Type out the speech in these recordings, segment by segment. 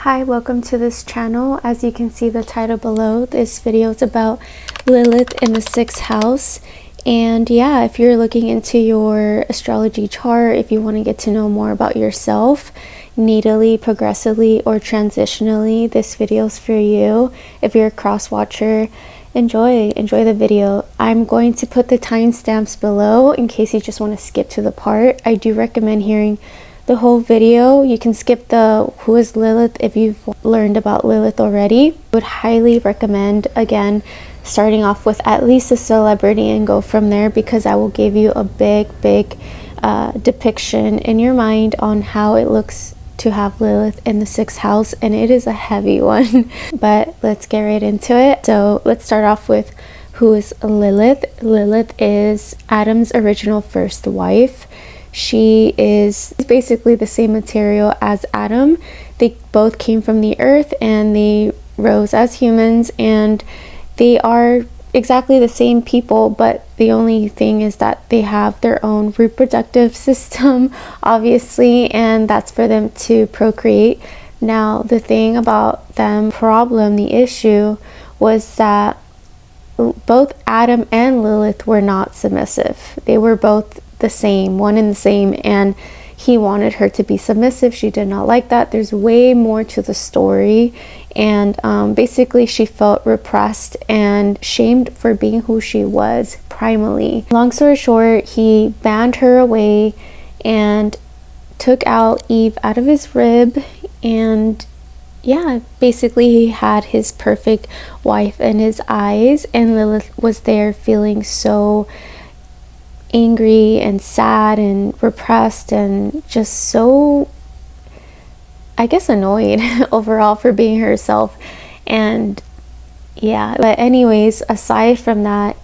Hi, welcome to this channel. As you can see the title below, this video is about Lilith in the 6th house. And yeah, if you're looking into your astrology chart, if you want to get to know more about yourself, natally, progressively, or transitionally, this video is for you. If you're a cross watcher, enjoy the video. I'm going to put the timestamps below in case you just want to skip to the part. I do recommend hearing the whole video. You can skip the who is Lilith if you've learned about Lilith already. I would highly recommend, again, starting off with at least a celebrity and go from there, because I will give you a big depiction in your mind on how it looks to have Lilith in the 6th house, and it is a heavy one. But let's get right into it. So let's start off with who is Lilith. Lilith is Adam's original first wife. She is basically the same material as Adam. They both came from the earth and they rose as humans, and they are exactly the same people, but the only thing is that they have their own reproductive system, obviously, and that's for them to procreate. Now, the thing about them, the issue was that both Adam and Lilith were not submissive. They were both the same, one and the same, and he wanted her to be submissive. She did not like that. There's way more to the story, and basically she felt repressed and shamed for being who she was primally. Long story short, he banned her away and took out Eve out of his rib, and yeah, basically he had his perfect wife in his eyes, and Lilith was there feeling so angry and sad and repressed and just so, I guess, annoyed overall for being herself. And yeah, but anyways, aside from that,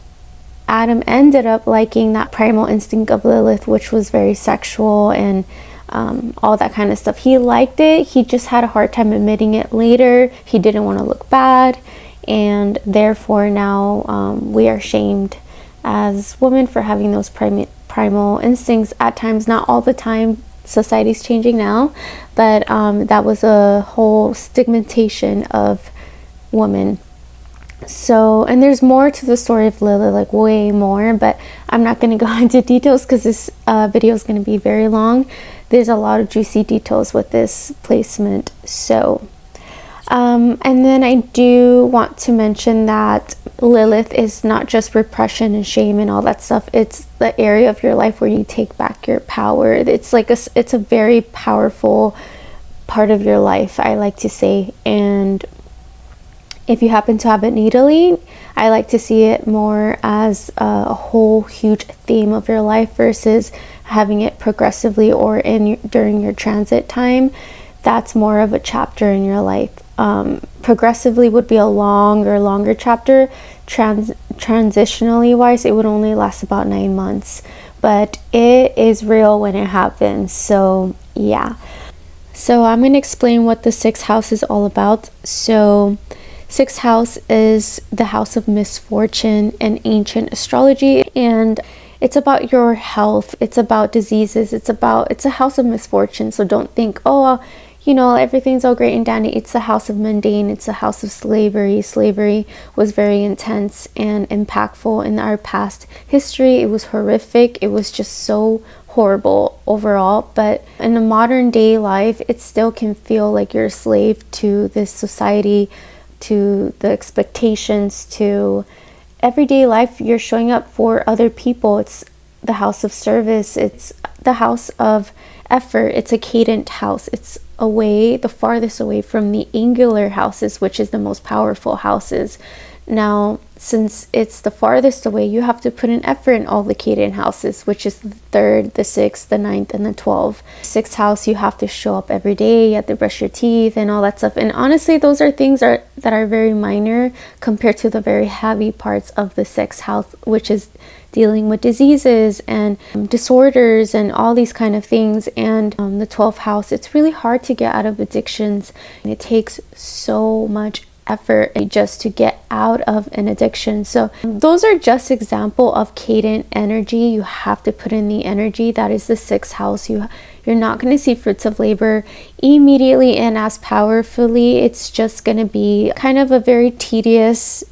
Adam ended up liking that primal instinct of Lilith, which was very sexual and all that kind of stuff. He liked it. He just had a hard time admitting it later. He didn't want to look bad, and therefore now we are shamed as women for having those primal instincts at times. Not all the time. Society's changing now, but that was a whole stigmatization of women. So, and there's more to the story of Lilith, like way more, but I'm not going to go into details because this video is going to be very long. There's a lot of juicy details with this placement. So and then I do want to mention that Lilith is not just repression and shame and all that stuff. It's the area of your life where you take back your power. It's like it's a very powerful part of your life, I like to say. And if you happen to have it natally, I like to see it more as a whole huge theme of your life versus having it progressively or during your transit time. That's more of a chapter in your life. Progressively would be a longer chapter. Transitionally wise, it would only last about 9 months, but it is real when it happens. So yeah, so I'm going to explain what the 6th house is all about. So 6th house is the house of misfortune in ancient astrology, and it's about your health, it's about diseases, it's a house of misfortune. So don't think, oh, everything's all great and dandy. It's the house of mundane. It's the house of slavery. Slavery was very intense and impactful in our past history. It was horrific. It was just so horrible overall. But in a modern day life, it still can feel like you're a slave to this society, to the expectations, to everyday life. You're showing up for other people. It's the house of service. It's the house of effort. It's a cadent house. It's the farthest away from the angular houses, which is the most powerful houses. Now, since it's the farthest away, you have to put an effort in all the cadent houses, which is the 3rd, the 6th, the 9th, and the 12th. 6th house, you have to show up every day. You have to brush your teeth and all that stuff. And honestly, those are things that are very minor compared to the very heavy parts of the 6th house, which is dealing with diseases and disorders and all these kind of things. And the 12th house, it's really hard to get out of addictions. It takes so much effort just to get out of an addiction. So those are just example of cadent energy. You have to put in the energy. That is the sixth house. You're not going to see fruits of labor immediately and as powerfully. It's just going to be kind of a very tedious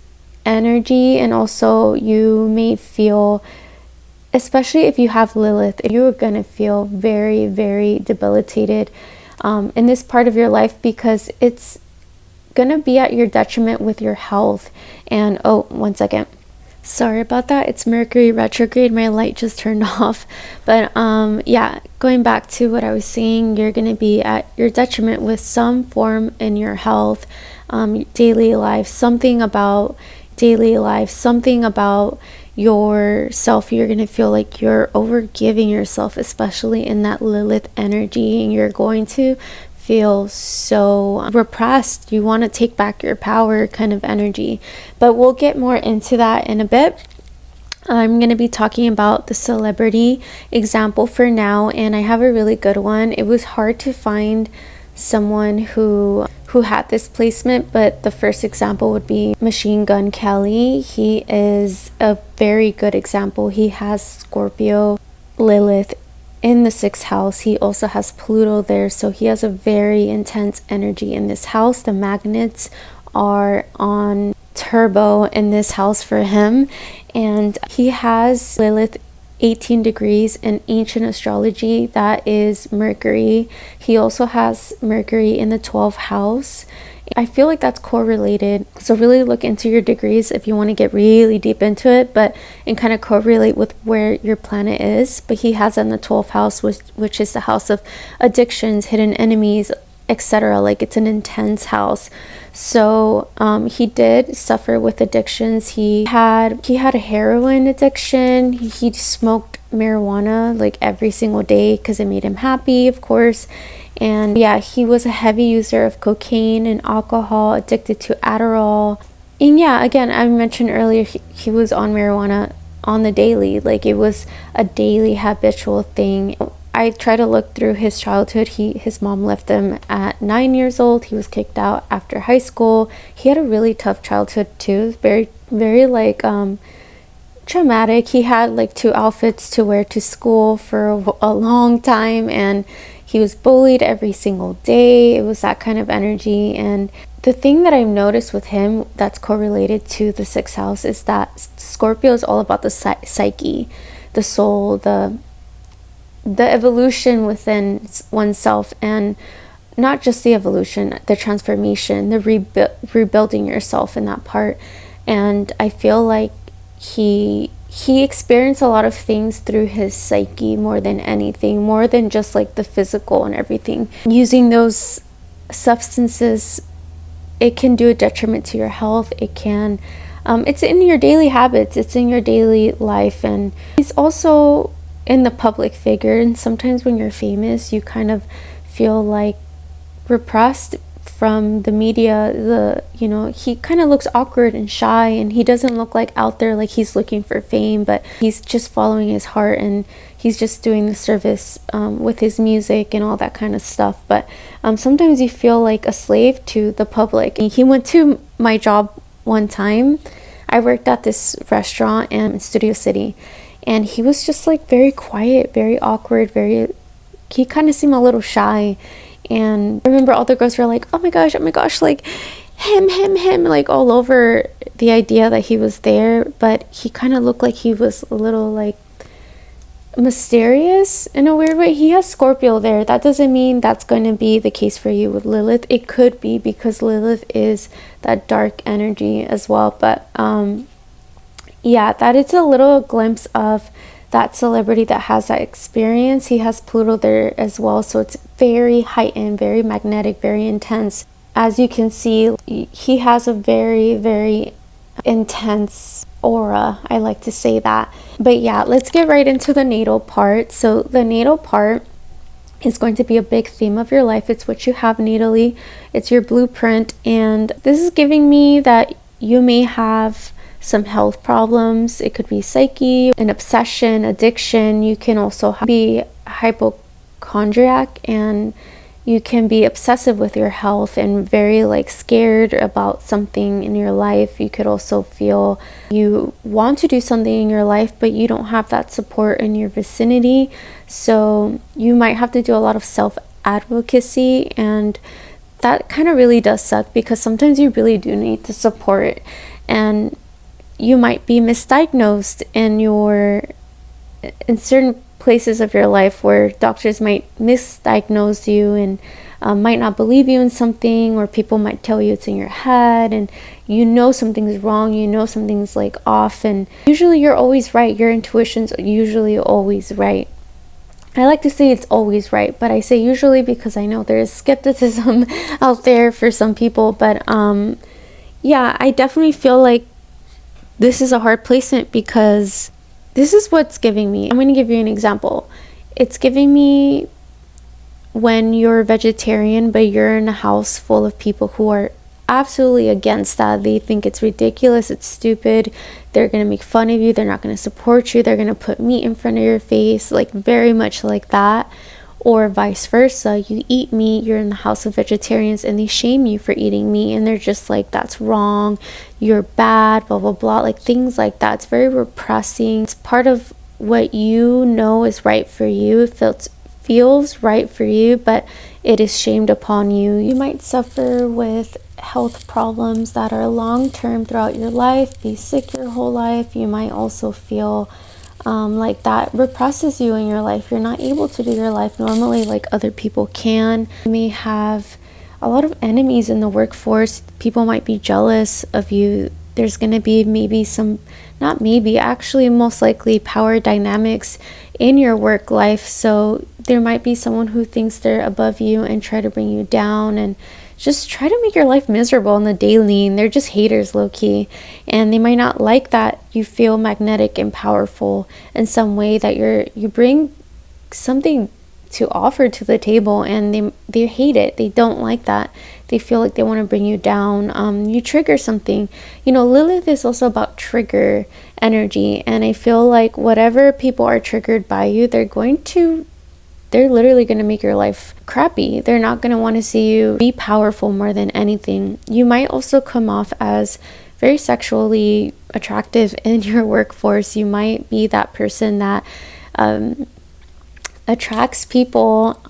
energy, and also you may feel, especially if you have Lilith, you're going to feel very, very debilitated in this part of your life, because it's going to be at your detriment with your health. And oh, one second. Sorry about that. It's Mercury retrograde. My light just turned off. But yeah, going back to what I was saying, you're going to be at your detriment with some form in your health, daily life, something about yourself. You're going to feel like you're overgiving yourself, especially in that Lilith energy, and you're going to feel so repressed. You want to take back your power kind of energy, but we'll get more into that in a bit. I'm going to be talking about the celebrity example for now, and I have a really good one. It was hard to find someone who had this placement, but the first example would be Machine Gun Kelly. He is a very good example. He has Scorpio, Lilith in the sixth house. He also has Pluto there, so he has a very intense energy in this house. The magnets are on turbo in this house for him, and he has Lilith 18 degrees in ancient astrology. That is Mercury. He also has Mercury in the 12th house. I feel like that's correlated, so really look into your degrees if you want to get really deep into it, and kind of correlate with where your planet is. But he has in the 12th house, which is the house of addictions, hidden enemies, etc. Like, it's an intense house. So he did suffer with addictions. He had a heroin addiction. He smoked marijuana like every single day because it made him happy, of course. And yeah, he was a heavy user of cocaine and alcohol, addicted to Adderall. And yeah, again, I mentioned earlier, he was on marijuana on the daily. Like, it was a daily habitual thing. I try to look through his childhood. His mom left him at 9 years old. He was kicked out after high school. He had a really tough childhood too. Very, very like traumatic. He had like 2 outfits to wear to school for a long time, and he was bullied every single day. It was that kind of energy. And the thing that I've noticed with him that's correlated to the sixth house is that Scorpio is all about the psyche, the soul, the evolution within oneself, and not just the evolution, the transformation, the rebuilding yourself in that part. And I feel like he experienced a lot of things through his psyche more than anything, more than just like the physical and everything. Using those substances, it can do a detriment to your health. It can it's in your daily habits, it's in your daily life. And he's also in the public figure, and sometimes when you're famous, you kind of feel like repressed from the media. He kind of looks awkward and shy, and he doesn't look like out there like he's looking for fame, but he's just following his heart, and he's just doing the service with his music and all that kind of stuff. But sometimes you feel like a slave to the public. And he went to my job one time. I worked at this restaurant in Studio City, and he was just like very quiet, very awkward, he kind of seemed a little shy. And I remember all the girls were like, oh my gosh, like him, like all over the idea that he was there. But he kind of looked like he was a little like mysterious in a weird way. He has Scorpio there. That doesn't mean that's going to be the case for you with Lilith. It could be, because Lilith is that dark energy as well. But yeah, that is a little glimpse of that celebrity that has that experience. He has Pluto there as well, so it's very heightened, very magnetic, very intense. As you can see, he has a very, very intense aura. I like to say that. But yeah, let's get right into the natal part. So the natal part is going to be a big theme of your life. It's what you have natally. It's your blueprint, and this is giving me that you may have some health problems. It could be psyche, an obsession, addiction. You can also be hypochondriac, and You can be obsessive with your health and very like scared about something in your life. You could also feel you want to do something in your life, but you don't have that support in your vicinity. So you might have to do a lot of self-advocacy, and that kind of really does suck, because sometimes you really do need the support, and you might be misdiagnosed in certain places of your life where doctors might misdiagnose you and might not believe you in something, or people might tell you it's in your head, and you know something's wrong, you know something's like off, and usually you're always right. Your intuition's usually always right. I like to say it's always right, but I say usually because I know there is skepticism out there for some people. But yeah, I definitely feel like this is a hard placement, because this is what's giving me. I'm going to give you an example. It's giving me when you're a vegetarian, but you're in a house full of people who are absolutely against that. They think it's ridiculous, it's stupid. They're going to make fun of you. They're not going to support you. They're going to put meat in front of your face, like very much like that. Or vice versa, you eat meat, you're in the house of vegetarians, and they shame you for eating meat, and they're just like, that's wrong, you're bad, blah blah blah, like things like that. It's very repressing. It's part of what you know is right for you, feels right for you, but it is shamed upon you. You might suffer with health problems that are long-term throughout your life, be sick your whole life. You might also feel like that represses you in your life. You're not able to do your life normally like other people can. You may have a lot of enemies in the workforce. People might be jealous of you. There's going to be actually most likely power dynamics in your work life. So there might be someone who thinks they're above you and try to bring you down and just try to make your life miserable on the daily, and they're just haters low-key, and they might not like that you feel magnetic and powerful in some way, that you bring something to offer to the table, and they hate it. They don't like that. They feel like they want to bring you down. You trigger something. Lilith is also about trigger energy, and I feel like whatever people are triggered by you, they're literally going to make your life crappy. They're not going to want to see you be powerful more than anything. You might also come off as very sexually attractive in your workforce. You might be that person that attracts people,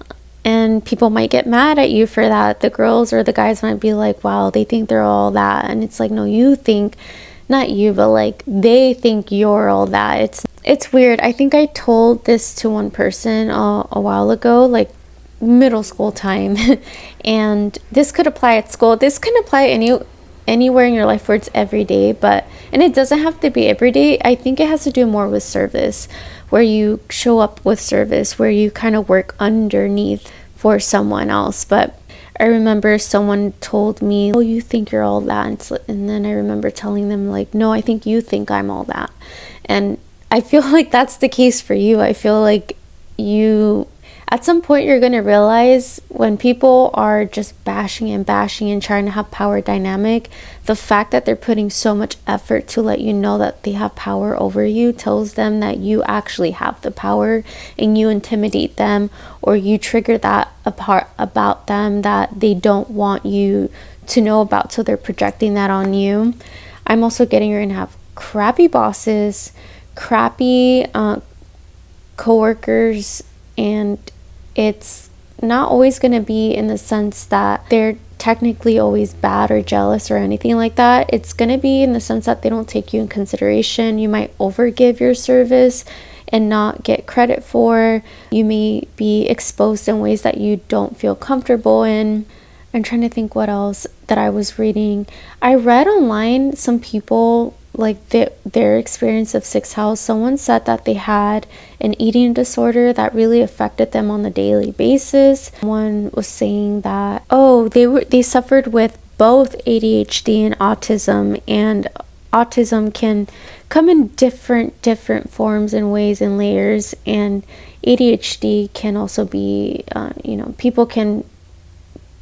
and people might get mad at you for that. The girls or the guys might be like, wow, they think they're all that. And it's like, no, you think, not you, but like they think you're all that. It's weird. I think I told this to one person a while ago, like middle school time, and this could apply at school. This can apply anywhere in your life where it's every day, and it doesn't have to be every day. I think it has to do more with service, where you show up with service, where you kind of work underneath for someone else. But I remember someone told me, oh, you think you're all that, and then I remember telling them like, no, I think you think I'm all that. And I feel like that's the case for you. I feel like at some point you're going to realize when people are just bashing and trying to have power dynamic, the fact that they're putting so much effort to let you know that they have power over you tells them that you actually have the power, and you intimidate them, or you trigger that apart about them that they don't want you to know about, so they're projecting that on you. I'm also getting you're going to have crappy bosses, crappy coworkers, and it's not always going to be in the sense that they're technically always bad or jealous or anything like that. It's going to be in the sense that they don't take you in consideration. You might overgive your service and not get credit for. You may be exposed in ways that you don't feel comfortable in. I'm trying to think what else that I was reading. I read online some people, like their experience of sixth house. Someone said that they had an eating disorder that really affected them on the daily basis. One was saying that, they suffered with both ADHD and autism, and autism can come in different forms and ways and layers, and ADHD can also be people can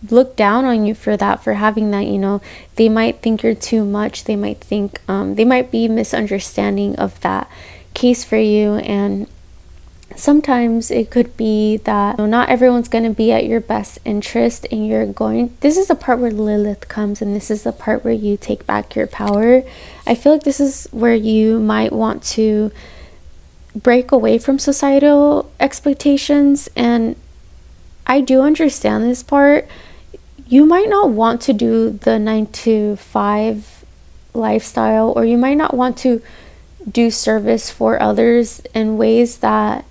look down on you for having that. They might think you're too much. They might think they might be misunderstanding of that case for you, and sometimes it could be that not everyone's going to be at your best interest, and this is the part where Lilith comes, and this is the part where you take back your power. I feel like this is where you might want to break away from societal expectations, and I do understand this part. You might not want to do the 9 to 5 lifestyle, or you might not want to do service for others in ways that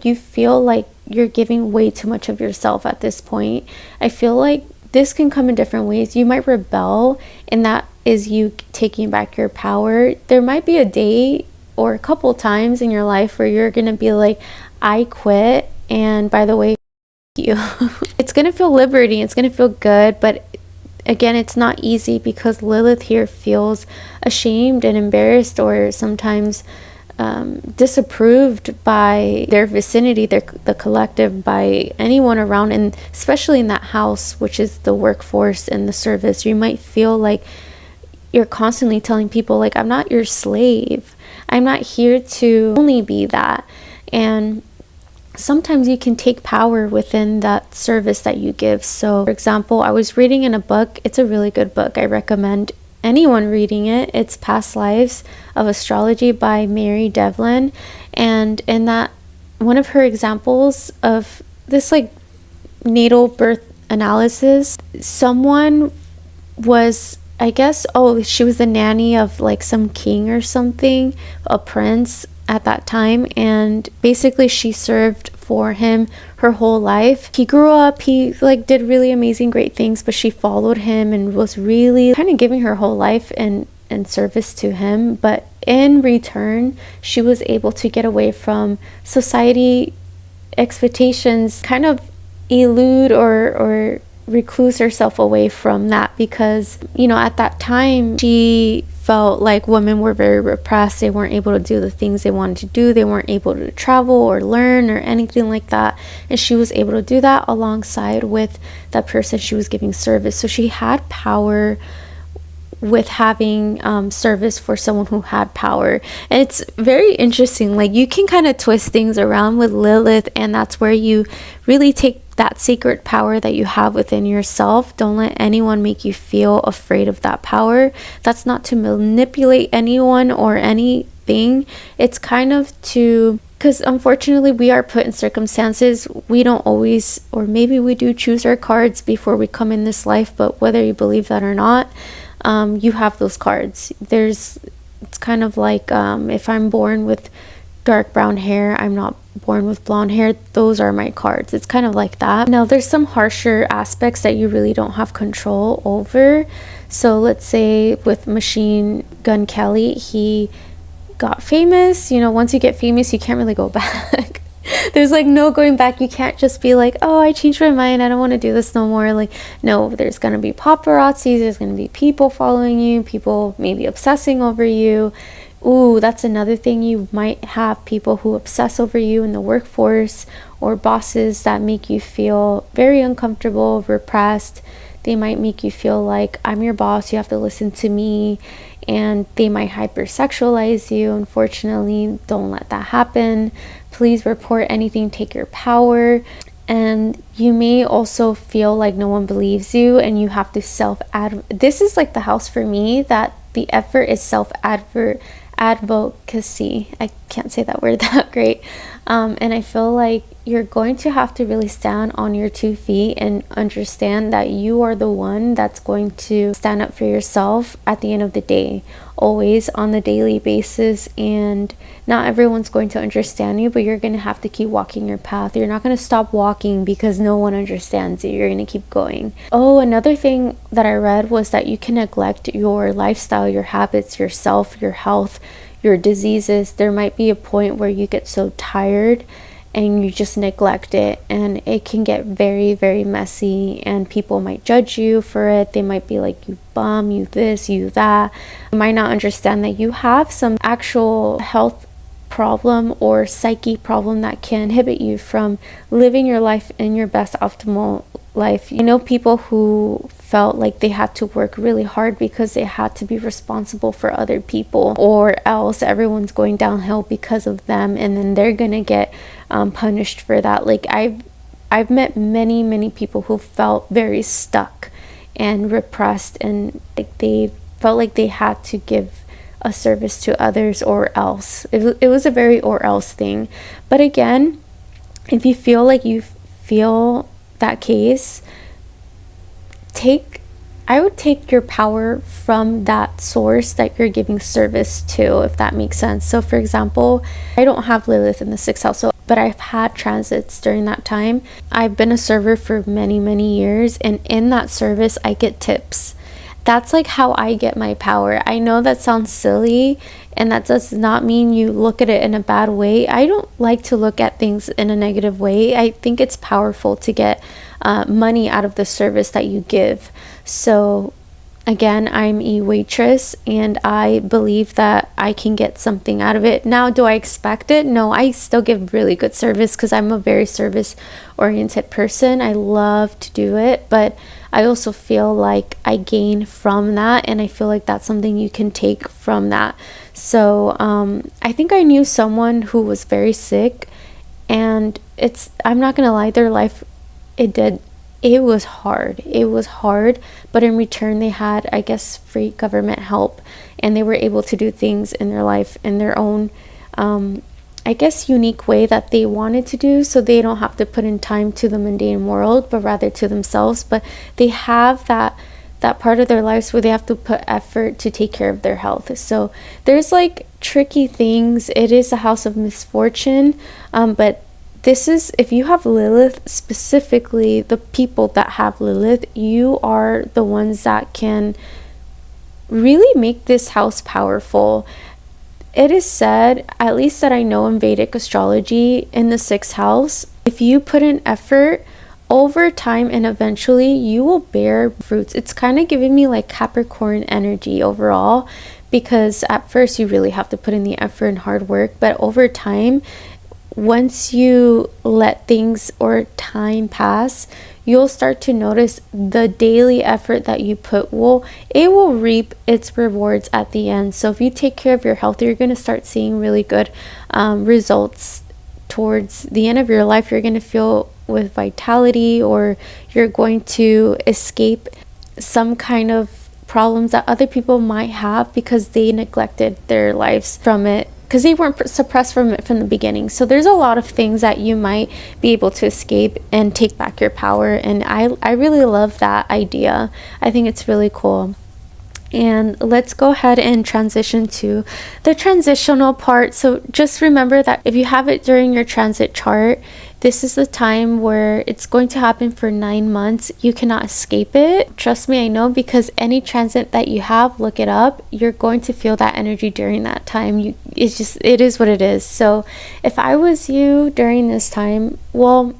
you feel like you're giving way too much of yourself at this point. I feel like this can come in different ways. You might rebel, and that is you taking back your power. There might be a day or a couple times in your life where you're gonna be like, I quit, and by the way, you. It's gonna feel liberating, it's gonna feel good, but again, it's not easy because Lilith here feels ashamed and embarrassed, or sometimes disapproved by their vicinity, the collective, by anyone around, and especially in that house, which is the workforce and the service. You might feel like you're constantly telling people, like, I'm not your slave, I'm not here to only be that. And sometimes you can take power within that service that you give. So for example, I was reading in a book, it's a really good book, I recommend anyone reading it. It's Past Lives of Astrology by Mary Devlin, and in that, one of her examples of this like natal birth analysis, someone was, I guess, she was the nanny of like some king or something, a prince at that time, and basically she served for him her whole life. He grew up, he like did really amazing great things, but she followed him and was really kind of giving her whole life in service to him. But in return, she was able to get away from society expectations, kind of elude or recluse herself away from that, because at that time she felt like women were very repressed. They weren't able to do the things they wanted to do. They weren't able to travel or learn or anything like that, and she was able to do that alongside with that person she was giving service. So she had power with having service for someone who had power. And it's very interesting, like you can kind of twist things around with Lilith, and that's where you really take that sacred power that you have within yourself. Don't let anyone make you feel afraid of that power. That's not to manipulate anyone or anything. It's kind of to, because unfortunately we are put in circumstances we don't always, or maybe we do choose our cards before we come in this life, but whether you believe that or not, you have those cards. It's kind of like if I'm born with dark brown hair, I'm not born with blonde hair, those are my cards. It's kind of like that. Now there's some harsher aspects that you really don't have control over. So let's say with Machine Gun Kelly, he got famous. Once you get famous, you can't really go back. There's like no going back. You can't just be like, oh, I changed my mind, I don't want to do this no more. Like, no, there's gonna be paparazzi, there's gonna be people following you, people maybe obsessing over you. Ooh, that's another thing. You might have people who obsess over you in the workforce, or bosses that make you feel very uncomfortable, repressed. They might make you feel like, I'm your boss, you have to listen to me, and they might hypersexualize you. Unfortunately, don't let that happen. Please report anything, take your power. And you may also feel like no one believes you, and you have to this is like the house for me, that the effort is advocacy. I can't say that word that great. And I feel like you're going to have to really stand on your 2 feet and understand that you are the one that's going to stand up for yourself at the end of the day, always, on the daily basis. And not everyone's going to understand you, but you're going to have to keep walking your path. You're not going to stop walking because no one understands you. You're going to keep going. Oh, another thing that I read was that you can neglect your lifestyle, your habits, yourself, your health, your diseases. There might be a point where you get so tired and you just neglect it, and it can get very, very messy, and people might judge you for it. They might be like, you bum, you this, you that. You might not understand that you have some actual health problem or psyche problem that can inhibit you from living your life in your best optimal life. People who felt like they had to work really hard because they had to be responsible for other people, or else everyone's going downhill because of them, and then they're gonna get punished for that. Like I've met many people who felt very stuck and repressed, and like they felt like they had to give a service to others, or else it was a very or else thing. But again, if you feel like you feel that case, I would take your power from that source that you're giving service to, if that makes sense. So for example, I don't have Lilith in the 6th house, but I've had transits during that time. I've been a server for many years, and in that service I get tips. That's like how I get my power. I know that sounds silly, and that does not mean you look at it in a bad way. I don't like to look at things in a negative way. I think it's powerful to get money out of the service that you give. So again, I'm a waitress, and I believe that I can get something out of it. Now, do I expect it? No, I still give really good service because I'm a very service oriented person. I love to do it, but I also feel like I gain from that, and I feel like that's something you can take from that. So I think I knew someone who was very sick, and I'm not gonna lie, their life, it was hard, but in return they had, I guess, free government help, and they were able to do things in their life in their own I guess unique way that they wanted to do, so they don't have to put in time to the mundane world, but rather to themselves. But they have that part of their lives where they have to put effort to take care of their health. So there's like tricky things. It is a house of misfortune, but this is, if you have Lilith, specifically the people that have Lilith, you are the ones that can really make this house powerful. It is said, at least that I know in Vedic astrology, in the 6th house, if you put in effort over time and eventually you will bear fruits. It's kind of giving me like Capricorn energy overall, because at first you really have to put in the effort and hard work, but over time, once you let things or time pass, you'll start to notice the daily effort that you put it will reap its rewards at the end. So if you take care of your health, you're going to start seeing really good results towards the end of your life. You're going to feel with vitality, or you're going to escape some kind of problems that other people might have because they neglected their lives from it, because they weren't suppressed from it from the beginning. So there's a lot of things that you might be able to escape and take back your power, and I really love that idea. I think it's really cool. And let's go ahead and transition to the transitional part. So just remember that if you have it during your transit chart, this is the time where it's going to happen for 9 months. You cannot escape it. Trust me, I know, because any transit that you have, look it up, you're going to feel that energy during that time. It is what it is. So if I was you during this time, well,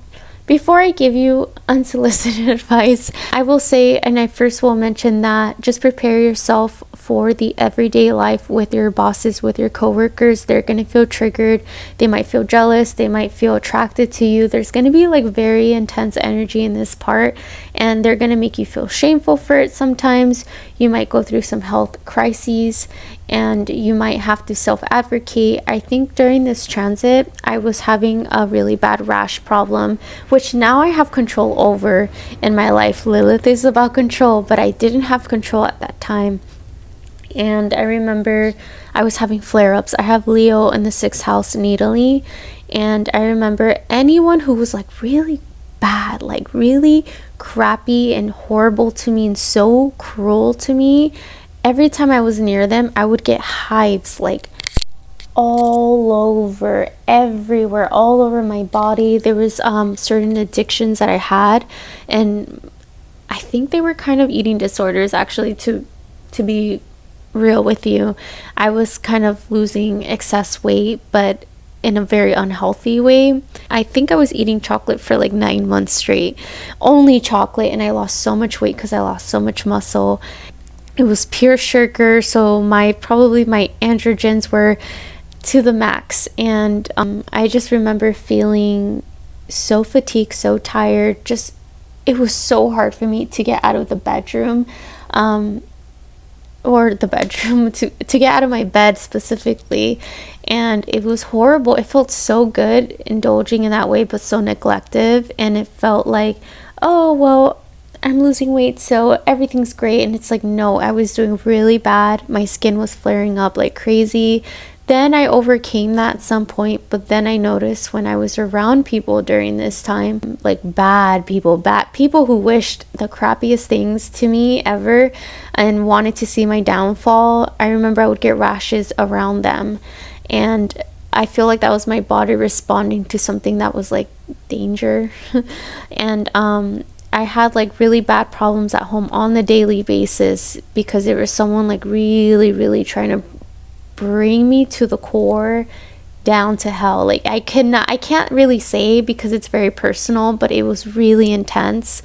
before I give you unsolicited advice, I will say, and I first will mention that just prepare yourself for the everyday life with your bosses, with your coworkers. They're going to feel triggered. They might feel jealous. They might feel attracted to you. There's going to be like very intense energy in this part, and they're going to make you feel shameful for it sometimes. You might go through some health crises, and you might have to self-advocate. I think during this transit, I was having a really bad rash problem, which now I have control over in my life. Lilith is about control, but I didn't have control at that time. And I remember I was having flare-ups. I have Leo in the 6th house natally, and I remember anyone who was like really bad, like really crappy and horrible to me and so cruel to me, every time I was near them, I would get hives like all over, everywhere, all over my body. There was certain addictions that I had, and I think they were kind of eating disorders, actually, to be real with you. I was kind of losing excess weight, but in a very unhealthy way. I think I was eating chocolate for like 9 months straight, only chocolate, and I lost so much weight because I lost so much muscle. It was pure sugar, so my androgens were to the max, and I just remember feeling so fatigued, so tired, just it was so hard for me to get out of the bedroom, or the bedroom, to get out of my bed specifically. And it was horrible. It felt so good indulging in that way, but so neglective. And it felt like, oh well, I'm losing weight, so everything's great. And it's like, no, I was doing really bad. My skin was flaring up like crazy. Then I overcame that at some point, but then I noticed when I was around people during this time, like bad people who wished the crappiest things to me ever and wanted to see my downfall. I remember I would get rashes around them, and I feel like that was my body responding to something that was like danger. And I had like really bad problems at home on the daily basis because there was someone like really trying to bring me to the core, down to hell. Like I can't really say because it's very personal, but it was really intense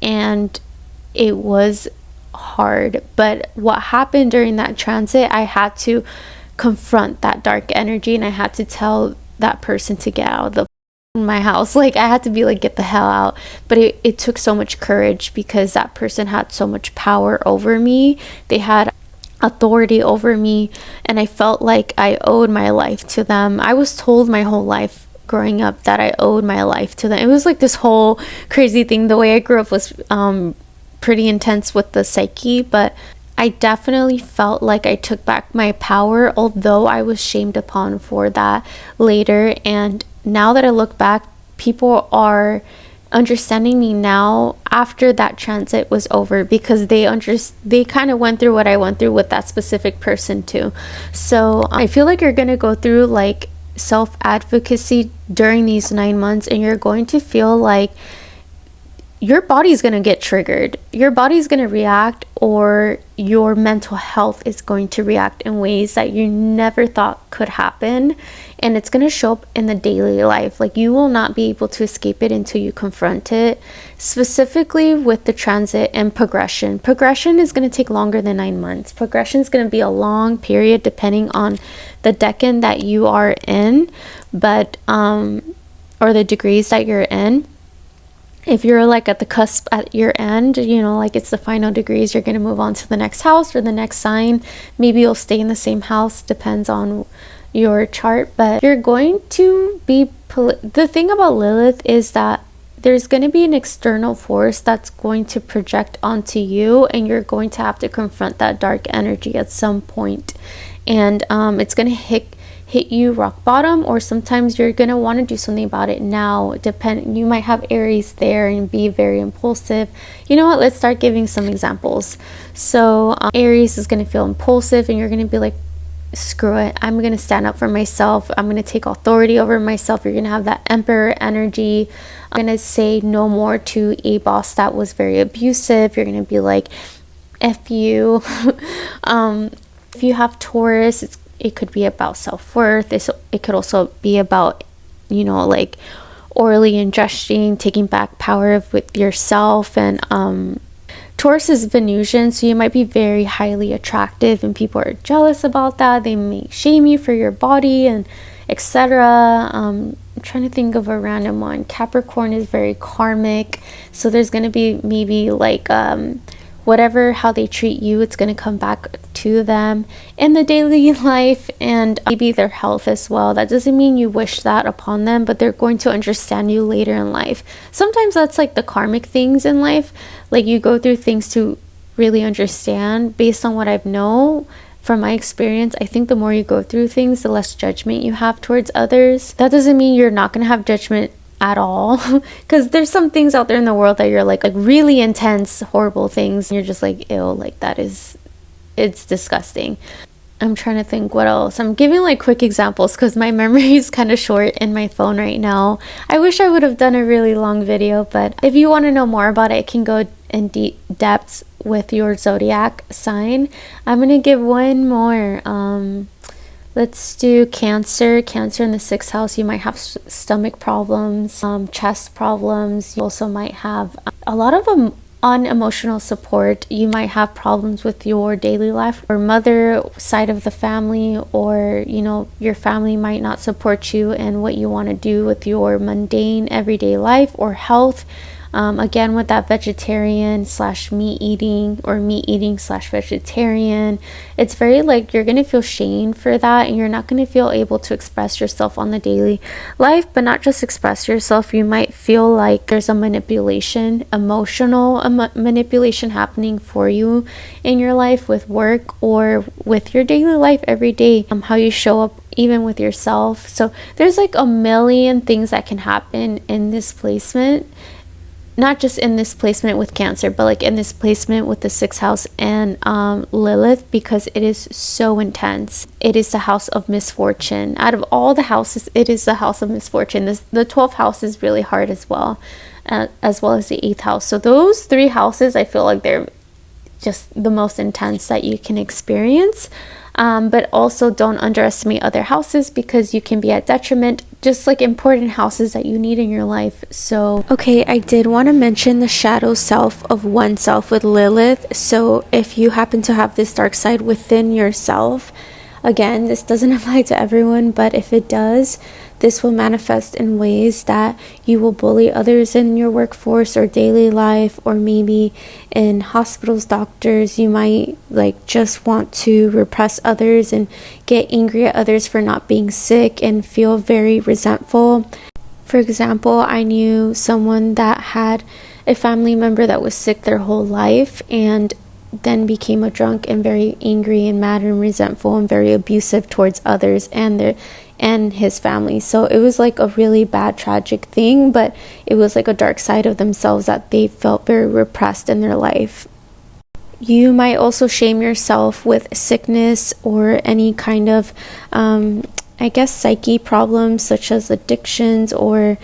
and it was hard. But what happened during that transit, I had to confront that dark energy, and I had to tell that person to get out of my house. Like I had to be like, get the hell out. But it took so much courage because that person had so much power over me. They had authority over me, and I felt like I owed my life to them. I was told my whole life growing up that I owed my life to them. It was like this whole crazy thing. The way I grew up was pretty intense with the psyche, but I definitely felt like I took back my power, although I was shamed upon for that later. And now that I look back, people are understanding me now after that transit was over, because they kind of went through what I went through with that specific person too. So I feel like you're gonna go through like self-advocacy during these 9 months, and you're going to feel like your body's going to get triggered. Your body's going to react, or your mental health is going to react in ways that you never thought could happen. And it's going to show up in the daily life. Like you will not be able to escape it until you confront it. Specifically with the transit and progression. Progression is going to take longer than 9 months. Progression is going to be a long period depending on the decan that you are in, but or the degrees that you're in. If you're like at the cusp at your end, you know, like it's the final degrees, you're going to move on to the next house or the next sign. Maybe you'll stay in the same house, depends on your chart. But you're going to be the thing about Lilith is that there's going to be an external force that's going to project onto you, and you're going to have to confront that dark energy at some point. And it's going to hit you rock bottom, or sometimes you're gonna want to do something about it now. You might have Aries there and be very impulsive. You know what, let's start giving some examples. So Aries is gonna feel impulsive, and you're gonna be like, screw it, I'm gonna stand up for myself, I'm gonna take authority over myself. You're gonna have that Emperor energy. I'm gonna say no more to a boss that was very abusive. You're gonna be like, F you. If you have Taurus, it could be about self-worth. It could also be about, you know, like orally ingesting, taking back power with yourself. And Taurus is Venusian, so you might be very highly attractive and people are jealous about that. They may shame you for your body and etc. I'm trying to think of a random one. Capricorn is very karmic, so there's going to be maybe like whatever, how they treat you, it's going to come back to them in the daily life, and maybe their health as well. That doesn't mean you wish that upon them, but they're going to understand you later in life. Sometimes that's like the karmic things in life, like you go through things to really understand. Based on what I've known from my experience, I think the more you go through things, the less judgment you have towards others. That doesn't mean you're not going to have judgment at all, because there's some things out there in the world that you're like really intense, horrible things, and you're just like, ew, like it's disgusting. I'm trying to think what else. I'm giving like quick examples because my memory is kind of short in my phone right now. I wish I would have done a really long video, but if you want to know more about it, it can go in deep depths with your zodiac sign. I'm gonna give one more. Let's do Cancer. Cancer in the 6th house. You might have stomach problems, chest problems. You also might have a lot of unemotional support. You might have problems with your daily life or mother side of the family, or you know, your family might not support you in what you want to do with your mundane everyday life or health. Again, with that vegetarian slash meat eating, or meat eating slash vegetarian, it's very like you're going to feel shame for that, and you're not going to feel able to express yourself on the daily life. But not just express yourself, you might feel like there's a manipulation, emotional manipulation happening for you in your life, with work or with your daily life every day, how you show up even with yourself. So there's like a million things that can happen in this placement, not just in this placement with Cancer, but like in this placement with the 6th house and Lilith, because it is so intense. It is the house of misfortune. Out of all the houses, it is the house of misfortune. The 12th house is really hard as well as the 8th house. So those 3 houses, I feel like they're just the most intense that you can experience. But also don't underestimate other houses, because you can be at detriment, just like important houses that you need in your life. So okay, I did want to mention the shadow self of oneself with Lilith. So if you happen to have this dark side within yourself, again, this doesn't apply to everyone, but if it does, this will manifest in ways that you will bully others in your workforce or daily life, or maybe in hospitals, doctors. You might like just want to repress others and get angry at others for not being sick and feel very resentful. For example, I knew someone that had a family member that was sick their whole life, and then became a drunk and very angry and mad and resentful and very abusive towards others and his family. So it was like a really bad, tragic thing, but it was like a dark side of themselves that they felt very repressed in their life. You might also shame yourself with sickness or any kind of psyche problems, such as addictions or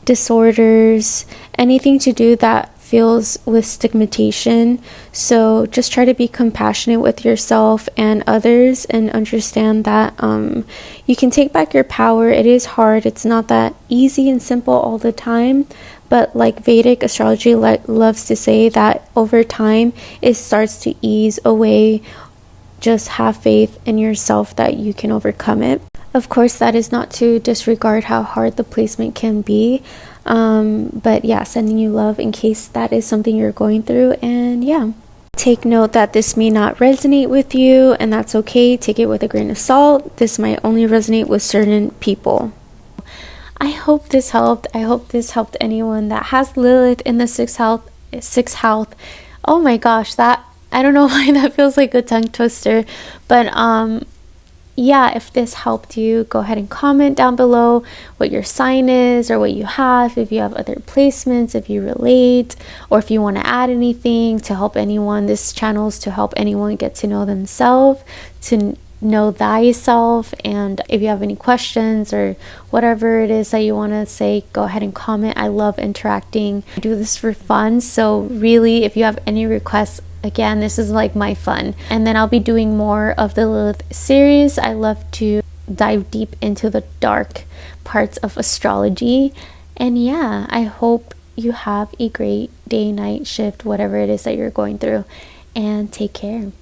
disorders, anything to do that feels with stigmatization. So just try to be compassionate with yourself and others, and understand that you can take back your power. It is hard. It's not that easy and simple all the time, but like Vedic astrology loves to say, that over time it starts to ease away. Just have faith in yourself that you can overcome it. Of course, that is not to disregard how hard the placement can be. But yeah, sending you love in case that is something you're going through. And yeah, take note that this may not resonate with you, and that's okay. Take it with a grain of salt. This might only resonate with certain people. I hope this helped. I hope this helped anyone that has Lilith in the 6th house. Oh my gosh, that, I don't know why that feels like a tongue twister, but yeah, if this helped you, go ahead and comment down below what your sign is or what you have, if you have other placements, if you relate, or if you want to add anything to help anyone. This channel is to help anyone get to know themselves, to know thyself. And if you have any questions or whatever it is that you want to say, go ahead and comment. I love interacting. I do this for fun, so really, if you have any requests, again, this is like my fun. And then I'll be doing more of the Lilith series. I love to dive deep into the dark parts of astrology. And yeah, I hope you have a great day, night, shift, whatever it is that you're going through, and take care.